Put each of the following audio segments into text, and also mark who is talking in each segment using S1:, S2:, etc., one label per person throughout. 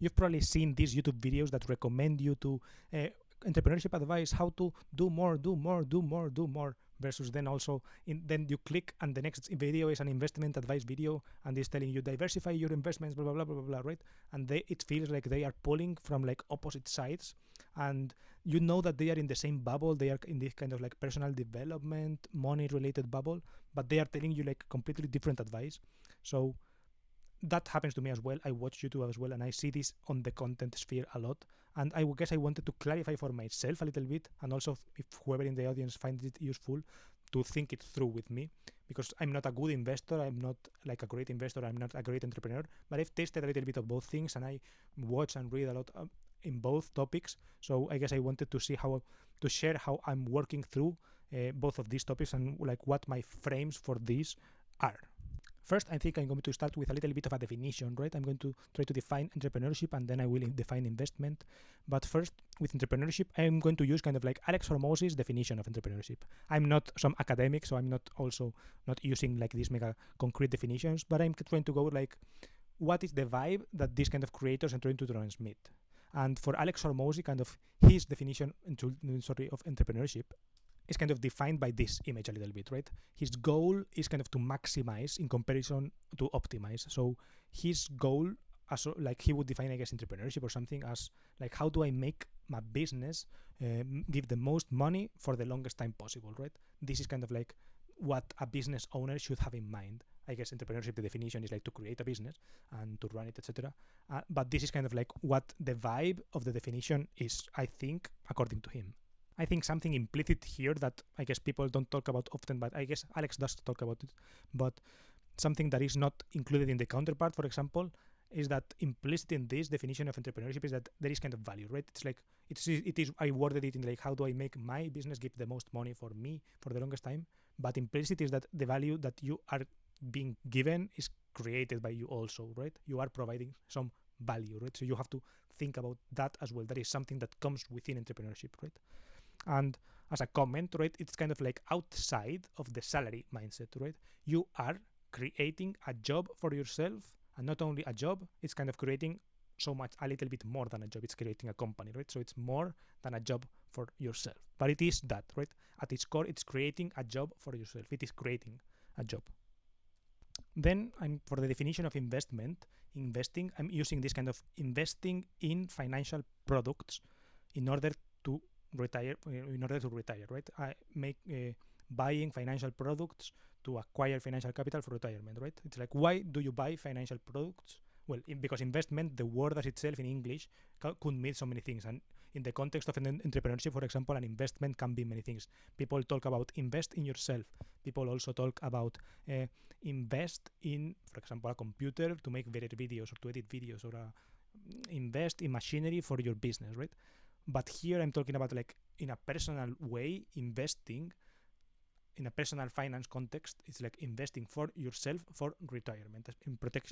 S1: You've probably seen these YouTube videos that recommend you to entrepreneurship advice, how to do more, versus then also then you click and the next video is an investment advice video and it's telling you diversify your investments, blah blah blah blah blah, right? And it feels like they are pulling from like opposite sides, and you know that they are in the same bubble. They are in this kind of like personal development, money related bubble, but they are telling you like completely different advice. So that happens to me as well. I watch YouTube as well, and I see this on the content sphere a lot. And I guess I wanted to clarify for myself a little bit, and also if whoever in the audience finds it useful, to think it through with me, because I'm not a good investor. I'm not like a great investor. I'm not a great entrepreneur, but I've tasted a little bit of both things, and I watch and read a lot in both topics. So I guess I wanted to see to share how I'm working through both of these topics and like what my frames for these are. First, I think I'm going to start with a little bit of a definition, right? I'm going to try to define entrepreneurship, and then I will define investment. But first, with entrepreneurship, I'm going to use kind of like Alex Hormozi's definition of entrepreneurship. I'm not some academic, so I'm not using like these mega concrete definitions, but I'm trying to go like, what is the vibe that these kind of creators are trying to transmit? And for Alex Hormozi, kind of his definition of entrepreneurship is kind of defined by this image a little bit, right? His goal is kind of to maximize in comparison to optimize. So his goal, as like he would define, I guess, entrepreneurship or something as like, how do I make my business give the most money for the longest time possible, right? This is kind of like what a business owner should have in mind. I guess entrepreneurship, the definition is like to create a business and to run it, etc. But this is kind of like what the vibe of the definition is, I think, according to him. I think something implicit here that I guess people don't talk about often, but I guess Alex does talk about it, but something that is not included in the counterpart, for example, is that implicit in this definition of entrepreneurship is that there is kind of value, right? It's like, it is I worded it in like, how do I make my business give the most money for me for the longest time? But implicit is that the value that you are being given is created by you also, right? You are providing some value, right? So you have to think about that as well. That is something that comes within entrepreneurship, right? And as a comment, right, it's kind of like outside of the salary mindset, right? You are creating a job for yourself, and not only a job, it's kind of creating a little bit more than a job. It's creating a company, right? So it's more than a job for yourself. But it is that, right? At its core, it's creating a job for yourself. It is creating a job. Then for the definition of investing, I'm using this kind of investing in financial products in order to retire, right? I make buying financial products to acquire financial capital for retirement, right? It's like, why do you buy financial products? Well, because investment, the word as itself in English, could mean so many things. And in the context of an entrepreneurship, for example, an investment can be many things. People talk about invest in yourself. People also talk about invest in, for example, a computer to make better videos or to edit videos, or invest in machinery for your business, right? But here I'm talking about like in a personal way, investing in a personal finance context. It's like investing for yourself for retirement,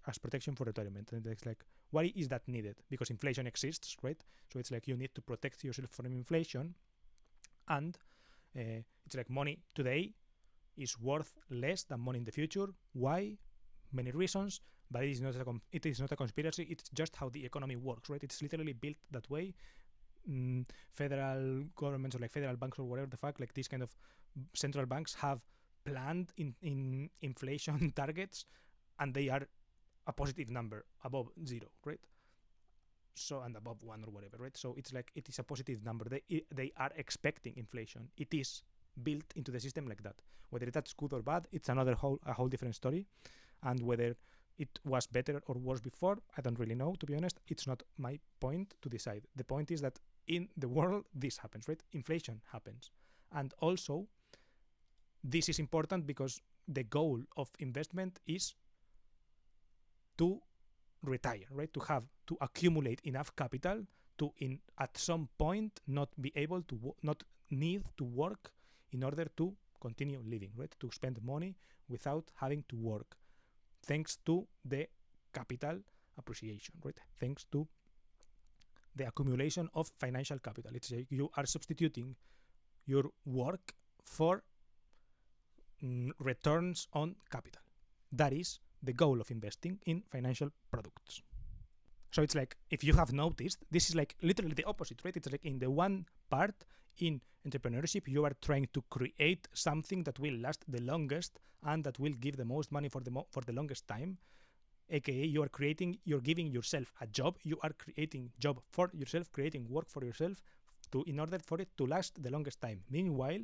S1: as protection for retirement. And it's like, why is that needed? Because inflation exists, right? So it's like you need to protect yourself from inflation, and it's like money today is worth less than money in the future. Why? Many reasons, but it is not a conspiracy. It's just how the economy works, right? It's literally built that way. Federal governments or like federal banks or whatever the fuck, like these kind of central banks have planned in inflation targets, and they are a positive number above zero, right? So, and above one or whatever, right? So it's like, it is a positive number. They are expecting inflation. It is built into the system like that. Whether that's good or bad, it's a whole different story. And whether it was better or worse before, I don't really know, to be honest. It's not my point to decide. The point is that in the world, this happens, right? Inflation happens. And also, this is important because the goal of investment is to retire, right? To accumulate enough capital to, at some point, not need to work in order to continue living, right? To spend money without having to work, thanks to the capital appreciation, right? Thanks to the accumulation of financial capital. It's like you are substituting your work for returns on capital. That is the goal of investing in financial products. So it's like, if you have noticed, this is like literally the opposite, right? It's like in the one part in entrepreneurship, you are trying to create something that will last the longest and that will give the most money for the longest time. AKA, you're giving yourself a job. You are creating job for yourself, creating work for yourself in order for it to last the longest time. Meanwhile,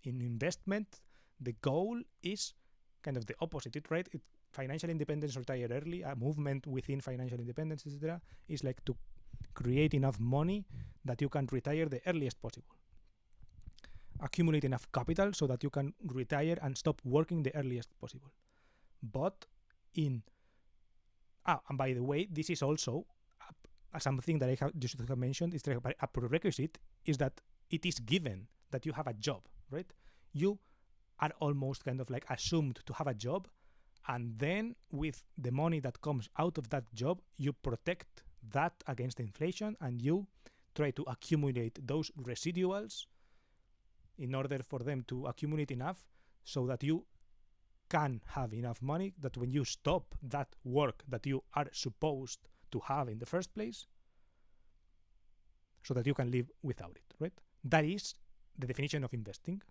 S1: in investment, the goal is kind of the opposite, right? Financial independence, retire early, a movement within financial independence, etc., is like to create enough money that you can retire the earliest possible. Accumulate enough capital so that you can retire and stop working the earliest possible. But and by the way, this is also something that you should have mentioned. Is a prerequisite is that it is given that you have a job, right? You are almost kind of like assumed to have a job, and then with the money that comes out of that job, you protect that against inflation, and you try to accumulate those residuals in order for them to accumulate enough so that you can have enough money that when you stop that work that you are supposed to have in the first place, so that you can live without it, right? That is the definition of investing.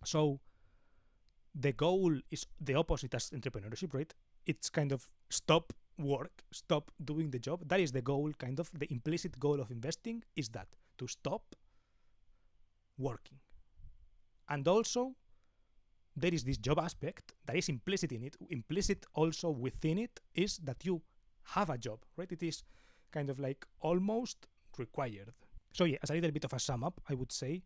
S1: So the goal is the opposite as entrepreneurship, right? It's kind of stop work, stop doing the job. That is the goal, kind of. The implicit goal of investing is that, to stop working. And also, there is this job aspect that is implicit in it. Implicit also within it is that you have a job, right? It is kind of like almost required. So yeah, as a little bit of a sum up, I would say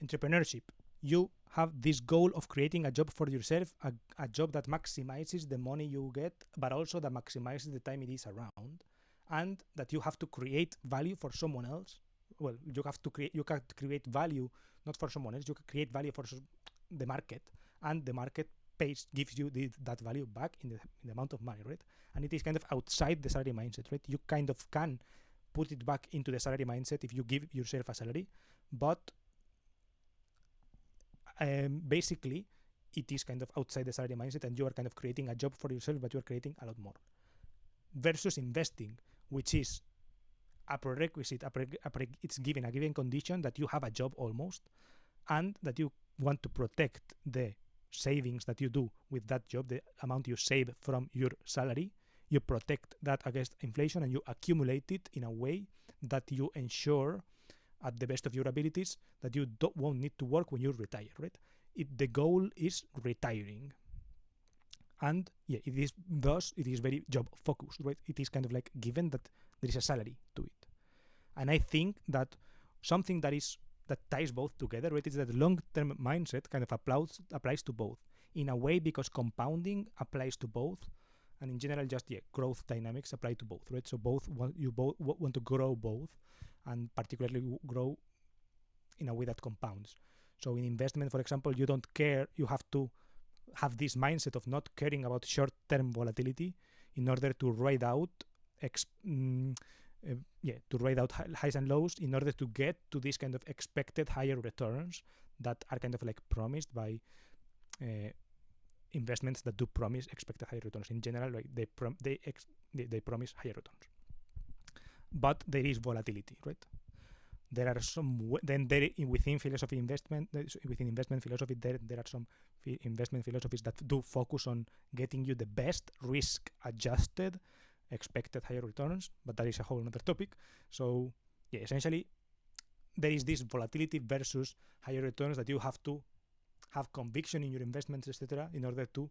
S1: entrepreneurship, you have this goal of creating a job for yourself, a job that maximizes the money you get, but also that maximizes the time it is around, and that you have to create value for someone else. Well, you can create value not for someone else, you can create value for the market, and the market gives you that value back in the amount of money, right? And it is kind of outside the salary mindset, right? You kind of can put it back into the salary mindset if you give yourself a salary, but basically it is kind of outside the salary mindset, and you are kind of creating a job for yourself, but you are creating a lot more. Versus investing, which is a prerequisite, it's given a given condition that you have a job almost, and that you want to protect the savings that you do with that job, the amount you save from your salary. You protect that against inflation, and you accumulate it in a way that you ensure, at the best of your abilities, that you won't need to work when you retire, right? The goal is retiring. And yeah, it is very job focused, right? It is kind of like given that there is a salary to it. And I think that something that ties both together, right, is that the long-term mindset kind of applies to both in a way, because compounding applies to both, and in general, just growth dynamics apply to both, right? So you both want to grow both, and particularly grow in a way that compounds. So in investment, for example, you don't care. You have to have this mindset of not caring about short-term volatility in order to ride out highs and lows, in order to get to this kind of expected higher returns that are kind of like promised by investments that do promise expected higher returns. In general, like they promise higher returns, but there is volatility, right? There are within philosophy investment, within investment philosophy, there are some investment philosophies that do focus on getting you the best risk-adjusted expected higher returns, but that is a whole other topic. So yeah, essentially, there is this volatility versus higher returns that you have to have conviction in your investments, etc., in order to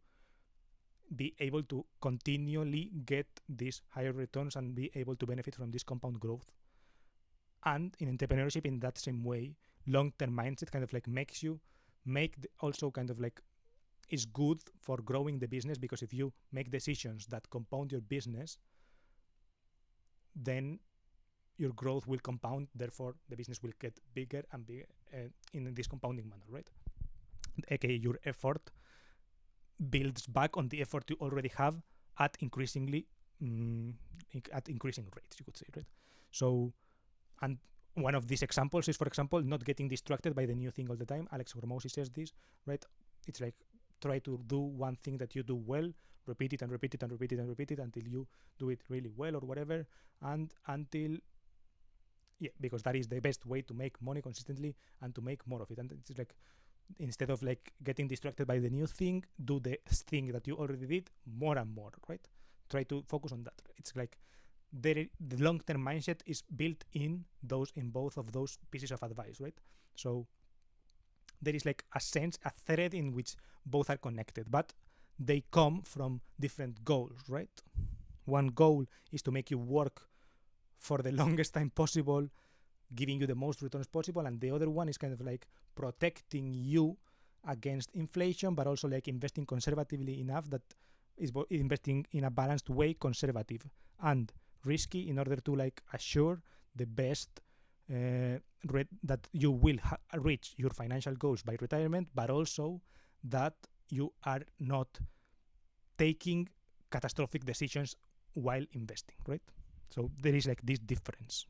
S1: be able to continually get these higher returns and be able to benefit from this compound growth. And in entrepreneurship, in that same way, long-term mindset kind of like also kind of like is good for growing the business, because if you make decisions that compound your business, then your growth will compound, therefore the business will get bigger and bigger in this compounding manner, right? AKA your effort builds back on the effort you already have at increasing rates, you could say, right? So, and one of these examples is, for example, not getting distracted by the new thing all the time. Alex Hormozi says this, right? It's like, try to do one thing that you do well repeat it and repeat it and repeat it and repeat it until you do it really well or whatever, and until because that is the best way to make money consistently and to make more of it. And it's like, instead of like getting distracted by the new thing, do the thing that you already did more and more, right? Try to focus on that. It's like the long-term mindset is built in both of those pieces of advice, right? So there is like a thread in which both are connected, but they come from different goals, right? One goal is to make you work for the longest time possible, giving you the most returns possible, and the other one is kind of like protecting you against inflation, but also like investing conservatively enough that is investing in a balanced way, conservative and risky, in order to like assure the best that you will reach your financial goals by retirement, but also that you are not taking catastrophic decisions while investing, right? So there is like this difference.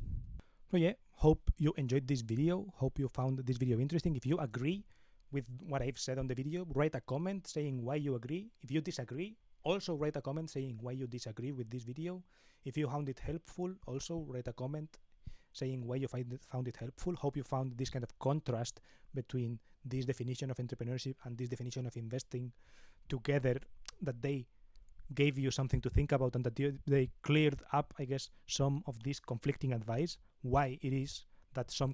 S1: So yeah, hope you enjoyed this video. Hope you found this video interesting. If you agree with what I've said on the video, write a comment saying why you agree. If you disagree, also write a comment saying why you disagree with this video. If you found it helpful, also write a comment saying why you found it helpful. Hope you found this kind of contrast between this definition of entrepreneurship and this definition of investing together, that they gave you something to think about, and that they cleared up, I guess, some of this conflicting advice, why it is that some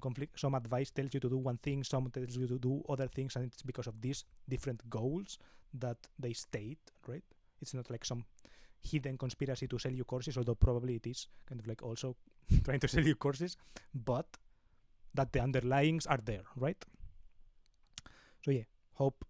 S1: advice tells you to do one thing, some tells you to do other things, and it's because of these different goals that they state, right? It's not like some hidden conspiracy to sell you courses, although probably it is kind of like also trying to sell you courses, but that the underlyings are there, right? So yeah, hope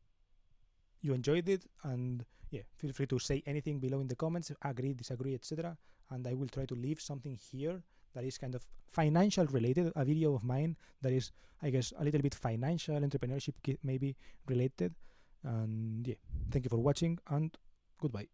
S1: you enjoyed it, and yeah, feel free to say anything below in the comments, agree, disagree, etc. And I will try to leave something here that is kind of financial related, a video of mine that is, I guess, a little bit financial, entrepreneurship maybe related. And yeah, thank you for watching, and goodbye.